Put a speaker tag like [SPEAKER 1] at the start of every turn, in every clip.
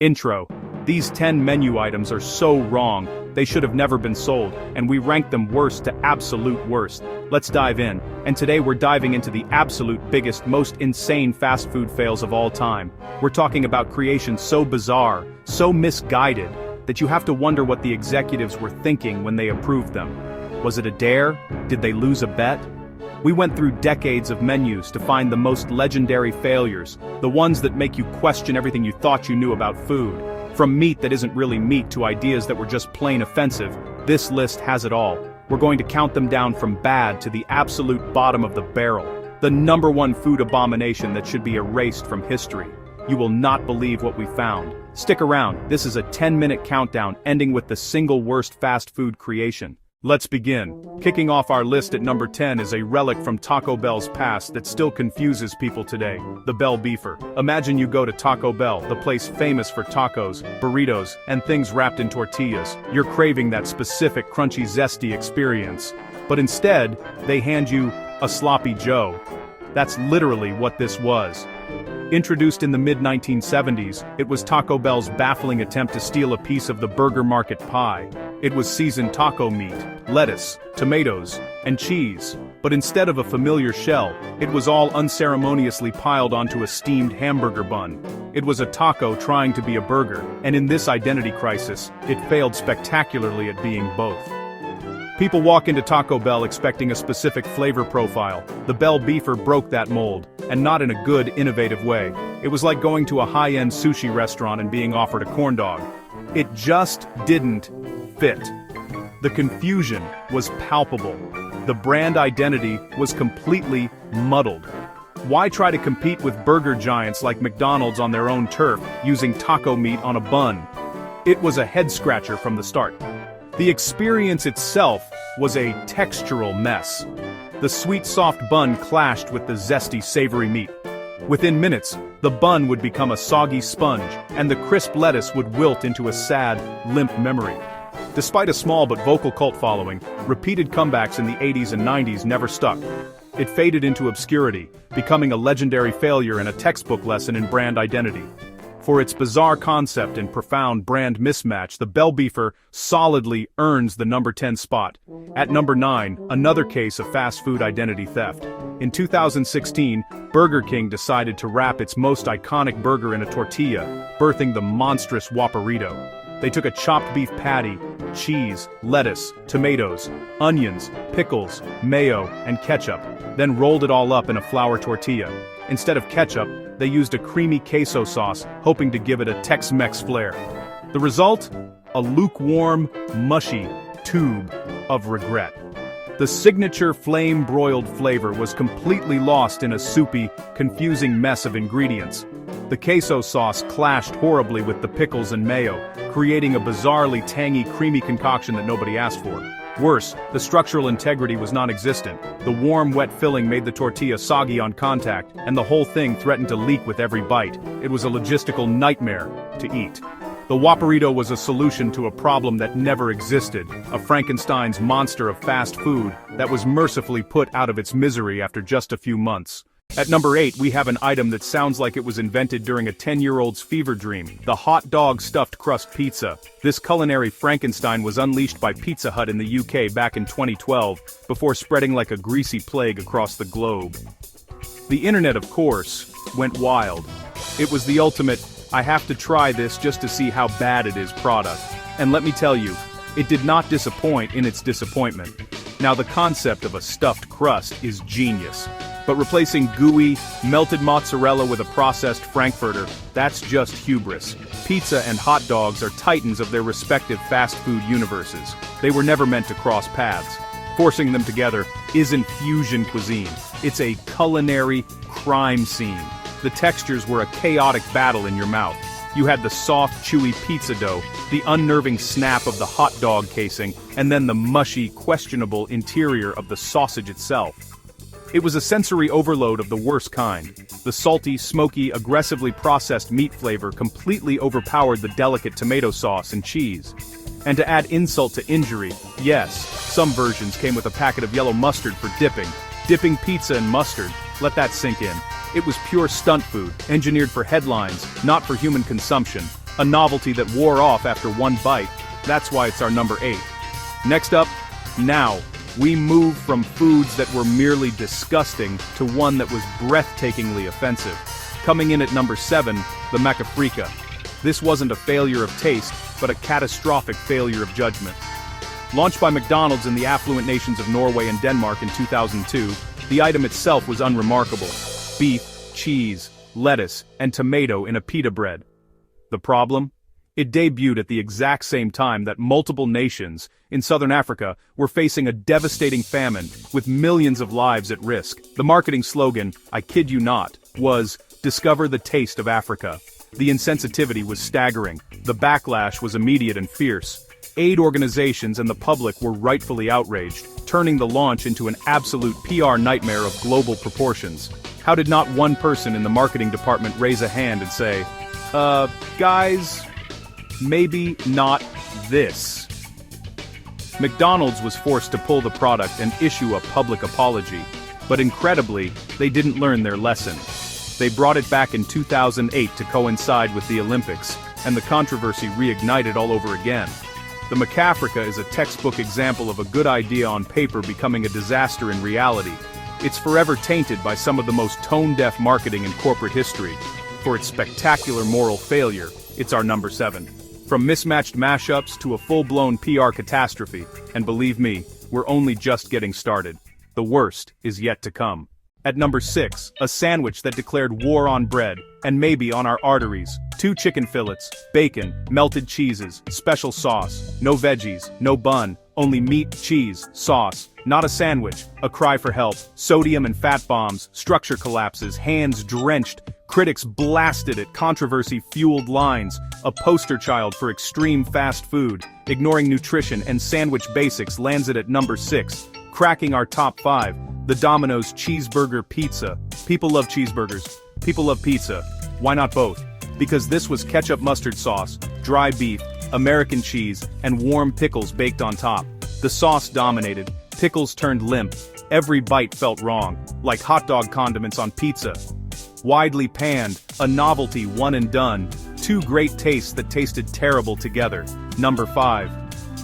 [SPEAKER 1] Intro. These 10 menu items are so wrong, they should have never been sold, and we rank them worst to absolute worst. Let's dive in, and today we're diving into the absolute biggest, most insane fast food fails of all time. We're talking about creations so bizarre, so misguided, that you have to wonder what the executives were thinking when they approved them. Was it a dare? Did they lose a bet? We went through decades of menus to find the most legendary failures, the ones that make you question everything you thought you knew about food. From meat that isn't really meat to ideas that were just plain offensive, this list has it all. We're going to count them down from bad to the absolute bottom of the barrel. The #1 food abomination that should be erased from history. You will not believe what we found. Stick around, this is a 10-minute countdown ending with the single worst fast food creation. Let's begin. Kicking off our list at number 10 is a relic from Taco Bell's past that still confuses people today, the Bell Beefer. Imagine you go to Taco Bell, the place famous for tacos, burritos, and things wrapped in tortillas. You're craving that specific crunchy, zesty experience. But instead, they hand you a sloppy Joe. That's literally what this was. Introduced in the mid-1970s, it was Taco Bell's baffling attempt to steal a piece of the burger market pie. It was seasoned taco meat, lettuce, tomatoes, and cheese. But instead of a familiar shell, it was all unceremoniously piled onto a steamed hamburger bun. It was a taco trying to be a burger, and in this identity crisis, it failed spectacularly at being both. People walk into Taco Bell expecting a specific flavor profile. The Bell Beefer broke that mold, and not in a good, innovative way. It was like going to a high-end sushi restaurant and being offered a corn dog. It just didn't fit. The confusion was palpable. The brand identity was completely muddled. Why try to compete with burger giants like McDonald's on their own turf, using taco meat on a bun? It was a head-scratcher from the start. The experience itself was a textural mess. The sweet soft bun clashed with the zesty savory meat. Within minutes, the bun would become a soggy sponge, and the crisp lettuce would wilt into a sad, limp memory. Despite a small but vocal cult following, repeated comebacks in the 80s and 90s never stuck. It faded into obscurity, becoming a legendary failure and a textbook lesson in brand identity. For its bizarre concept and profound brand mismatch, the Bell Beefer solidly earns the number 10 spot. At number 9, another case of fast food identity theft. In 2016, Burger King decided to wrap its most iconic burger in a tortilla, birthing the monstrous Whopperito. They took a chopped beef patty, cheese, lettuce, tomatoes, onions, pickles, mayo, and ketchup, then rolled it all up in a flour tortilla. Instead of ketchup, they used a creamy queso sauce, hoping to give it a Tex-Mex flair. The result? A lukewarm, mushy tube of regret. The signature flame-broiled flavor was completely lost in a soupy, confusing mess of ingredients. The queso sauce clashed horribly with the pickles and mayo, creating a bizarrely tangy, creamy concoction that nobody asked for. Worse, the structural integrity was non-existent. The warm, wet filling made the tortilla soggy on contact, and the whole thing threatened to leak with every bite. It was a logistical nightmare to eat. The Whopperito was a solution to a problem that never existed, a Frankenstein's monster of fast food that was mercifully put out of its misery after just a few months. At number 8, we have an item that sounds like it was invented during a 10-year-old's fever dream, the hot dog stuffed crust pizza. This culinary Frankenstein was unleashed by Pizza Hut in the UK back in 2012, before spreading like a greasy plague across the globe. The internet, of course, went wild. It was the ultimate, I have to try this just to see how bad it is product. And let me tell you, it did not disappoint in its disappointment. Now the concept of a stuffed crust is genius. But replacing gooey, melted mozzarella with a processed frankfurter, that's just hubris. Pizza and hot dogs are titans of their respective fast food universes. They were never meant to cross paths. Forcing them together isn't fusion cuisine. It's a culinary crime scene. The textures were a chaotic battle in your mouth. You had the soft, chewy pizza dough, the unnerving snap of the hot dog casing, and then the mushy, questionable interior of the sausage itself. It was a sensory overload of the worst kind. The salty, smoky, aggressively processed meat flavor completely overpowered the delicate tomato sauce and cheese. And to add insult to injury, yes, some versions came with a packet of yellow mustard for dipping. Dipping pizza in mustard, let that sink in. It was pure stunt food, engineered for headlines, not for human consumption. A novelty that wore off after one bite. That's why it's our number 8. Next up, now, we move from foods that were merely disgusting to one that was breathtakingly offensive. Coming in at number 7, the Macafrica. This wasn't a failure of taste, but a catastrophic failure of judgment. Launched by McDonald's in the affluent nations of Norway and Denmark in 2002, the item itself was unremarkable. Beef, cheese, lettuce, and tomato in a pita bread. The problem? It debuted at the exact same time that multiple nations, in southern Africa, were facing a devastating famine, with millions of lives at risk. The marketing slogan, I kid you not, was, "Discover the taste of Africa." The insensitivity was staggering. The backlash was immediate and fierce. Aid organizations and the public were rightfully outraged, turning the launch into an absolute PR nightmare of global proportions. How did not one person in the marketing department raise a hand and say, guys, maybe not this? McDonald's was forced to pull the product and issue a public apology, but incredibly, they didn't learn their lesson. They brought it back in 2008 to coincide with the Olympics, and the controversy reignited all over again. The Macafrica is a textbook example of a good idea on paper becoming a disaster in reality. It's forever tainted by some of the most tone-deaf marketing in corporate history. For its spectacular moral failure, it's our number 7. From mismatched mashups to a full-blown PR catastrophe, and believe me, we're only just getting started. The worst is yet to come. At number 6, a sandwich that declared war on bread, and maybe on our arteries. 2 chicken fillets, bacon, melted cheeses, special sauce, no veggies, no bun, only meat, cheese, sauce. Not a sandwich, a cry for help. Sodium and fat bombs, structure collapses, hands drenched, critics blasted at controversy-fueled lines, a poster child for extreme fast food, ignoring nutrition and sandwich basics lands it at number 6, cracking our top 5. The Domino's cheeseburger pizza. People love cheeseburgers. People love pizza. Why not both? Because this was ketchup mustard sauce, dry beef, American cheese, and warm pickles baked on top. The sauce dominated. Pickles turned limp. Every bite felt wrong, like hot dog condiments on pizza. Widely panned, a novelty one and done. 2 great tastes that tasted terrible together. Number 5.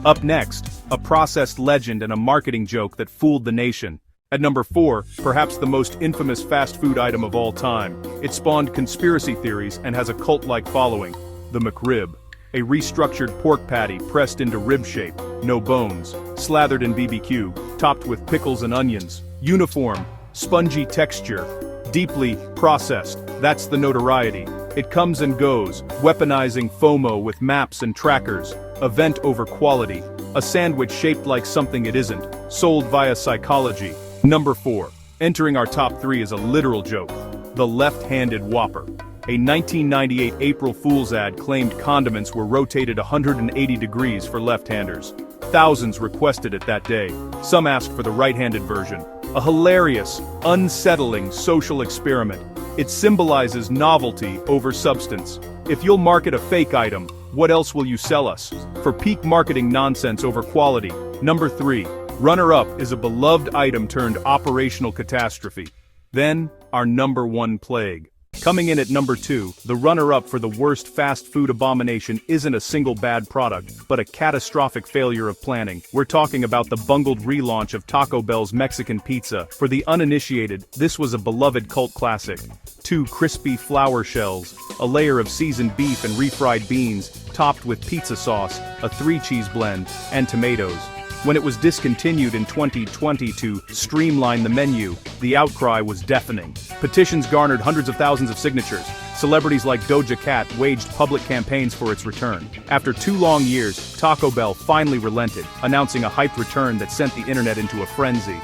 [SPEAKER 1] Up next, a processed legend and a marketing joke that fooled the nation. At number 4, perhaps the most infamous fast food item of all time. It spawned conspiracy theories and has a cult-like following. The McRib. A restructured pork patty pressed into rib shape, no bones, slathered in BBQ, topped with pickles and onions. Uniform, spongy texture, deeply processed, that's the notoriety. It comes and goes, weaponizing FOMO with maps and trackers. Event over quality. A sandwich shaped like something it isn't, sold via psychology. Number 4. Entering our top 3 is a literal joke. The left-handed Whopper. A 1998 April Fool's ad claimed condiments were rotated 180 degrees for left-handers. Thousands requested it that day. Some asked for the right-handed version. A hilarious, unsettling social experiment. It symbolizes novelty over substance. If you'll market a fake item, what else will you sell us? For peak marketing nonsense over quality. Number 3. Runner-up is a beloved item turned operational catastrophe. Then, our number 1 plague. Coming in at number 2, the runner-up for the worst fast food abomination isn't a single bad product, but a catastrophic failure of planning. We're talking about the bungled relaunch of Taco Bell's Mexican pizza. For the uninitiated, this was a beloved cult classic. 2 crispy flour shells, a layer of seasoned beef and refried beans, topped with pizza sauce, a 3-cheese blend, and tomatoes. When it was discontinued in 2020 to streamline the menu, the outcry was deafening. Petitions garnered hundreds of thousands of signatures. Celebrities like Doja Cat waged public campaigns for its return. After 2 long years, Taco Bell finally relented, announcing a hyped return that sent the internet into a frenzy.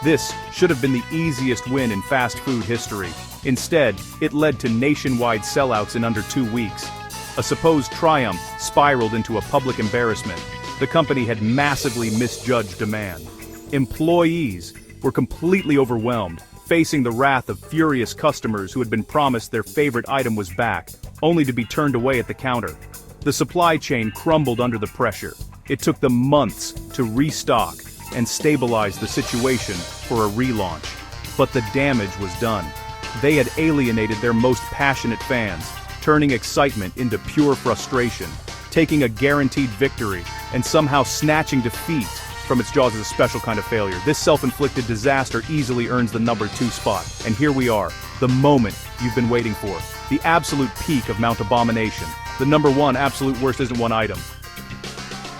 [SPEAKER 1] This should have been the easiest win in fast food history. Instead, it led to nationwide sellouts in under 2 weeks. A supposed triumph spiraled into a public embarrassment. The company had massively misjudged demand. Employees were completely overwhelmed, facing the wrath of furious customers who had been promised their favorite item was back, only to be turned away at the counter. The supply chain crumbled under the pressure. It took them months to restock and stabilize the situation for a relaunch. But the damage was done. They had alienated their most passionate fans. turning excitement into pure frustration, taking a guaranteed victory, and somehow snatching defeat from its jaws is a special kind of failure. This self-inflicted disaster easily earns the number 2 spot. And here we are, the moment you've been waiting for. The absolute peak of Mount Abomination. The number 1 absolute worst isn't one item.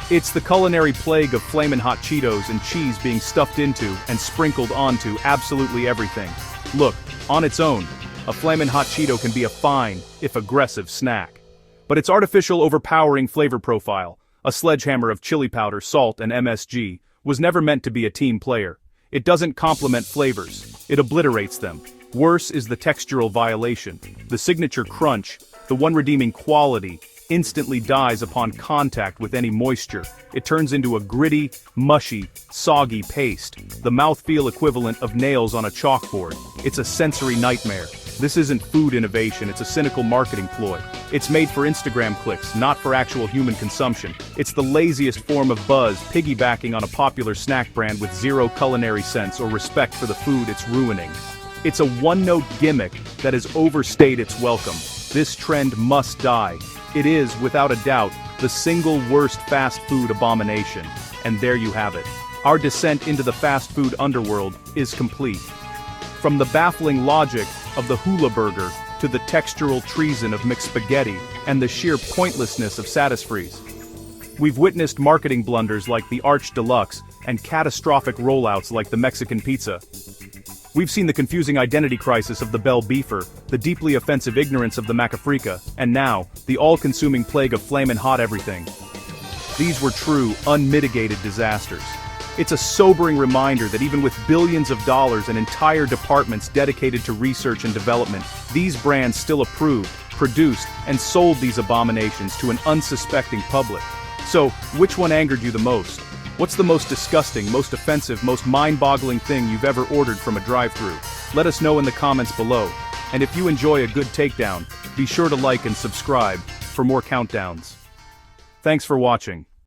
[SPEAKER 1] It's the culinary plague of flamin' hot Cheetos and cheese being stuffed into and sprinkled onto absolutely everything. Look, on its own, a flamin' hot Cheeto can be a fine, if aggressive, snack. But its artificial overpowering flavor profile, a sledgehammer of chili powder, salt, and MSG, was never meant to be a team player. It doesn't complement flavors, it obliterates them. Worse is the textural violation. The signature crunch, the one redeeming quality, instantly dies upon contact with any moisture. It turns into a gritty, mushy, soggy paste, the mouthfeel equivalent of nails on a chalkboard. It's a sensory nightmare. This isn't food innovation, it's a cynical marketing ploy. It's made for Instagram clicks, not for actual human consumption. It's the laziest form of buzz, piggybacking on a popular snack brand with zero culinary sense or respect for the food it's ruining. It's a one-note gimmick that has overstayed its welcome. This trend must die. It is, without a doubt, the single worst fast food abomination. And there you have it. Our descent into the fast food underworld is complete. From the baffling logic of the hula burger to the textural treason of mixed spaghetti and the sheer pointlessness of Satisfreeze. We've witnessed marketing blunders like the Arch Deluxe and catastrophic rollouts like the Mexican pizza. We've seen the confusing identity crisis of the Bell Beefer, the deeply offensive ignorance of the Macafrica, and now, the all-consuming plague of flamin' hot everything. These were true, unmitigated disasters. It's a sobering reminder that even with billions of dollars and entire departments dedicated to research and development, these brands still approved, produced, and sold these abominations to an unsuspecting public. So, which one angered you the most? What's the most disgusting, most offensive, most mind-boggling thing you've ever ordered from a drive-thru? Let us know in the comments below. And if you enjoy a good takedown, be sure to like and subscribe for more countdowns. Thanks for watching.